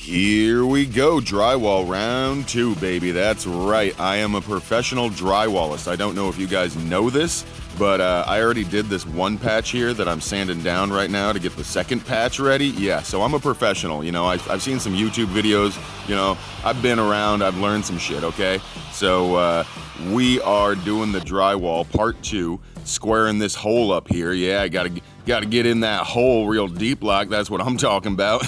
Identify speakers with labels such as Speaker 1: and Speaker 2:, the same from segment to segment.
Speaker 1: Here we go, drywall round 2, baby. That's right, I am a professional drywallist. I don't know if you guys know this, but I already did this one patch here that I'm sanding down right now to get the second patch ready. Yeah, so I'm a professional, you know, I've seen some YouTube videos, you know, I've been around, I've learned some shit, okay? So we are doing the drywall part 2, squaring this hole up here. Yeah, I gotta get in that hole real deep like, that's what I'm talking about.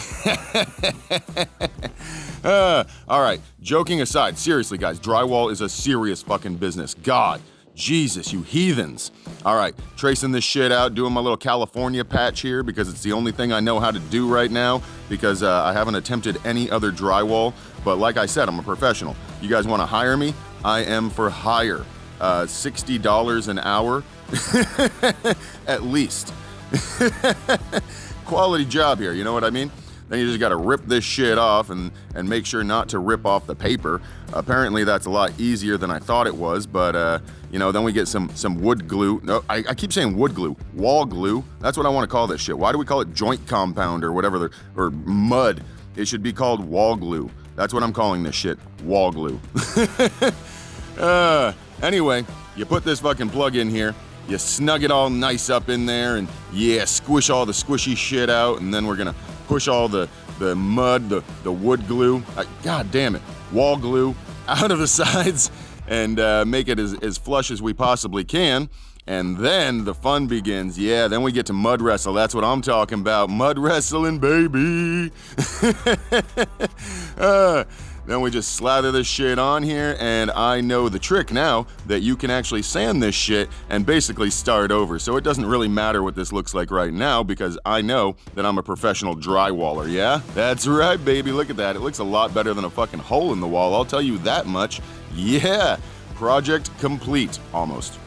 Speaker 1: All right, joking aside, seriously guys, drywall is a serious fucking business. God, Jesus, you heathens. All right, tracing this shit out, doing my little California patch here because it's the only thing I know how to do right now because I haven't attempted any other drywall. But like I said, I'm a professional. You guys wanna hire me? I am for hire. $60 an hour, at least. Quality job here, you know what I mean? Then you just gotta rip this shit off and make sure not to rip off the paper. Apparently that's a lot easier than I thought it was, but you know, then we get some wood glue. No, I keep saying wood glue, wall glue. That's what I wanna call this shit. Why do we call it joint compound or whatever, or mud? It should be called wall glue. That's what I'm calling this shit, wall glue. Anyway, you put this fucking plug in here, you snug it all nice up in there, and yeah, squish all the squishy shit out, and then we're gonna push all the mud, the wood glue, god damn it, wall glue out of the sides, and make it as flush as we possibly can. And then the fun begins. Yeah, then we get to mud wrestle. That's what I'm talking about. Mud wrestling, baby. Then we just slather this shit on here, and I know the trick now that you can actually sand this shit and basically start over. So it doesn't really matter what this looks like right now because I know that I'm a professional drywaller, yeah? That's right, baby, look at that. It looks a lot better than a fucking hole in the wall, I'll tell you that much. Yeah, project complete, almost.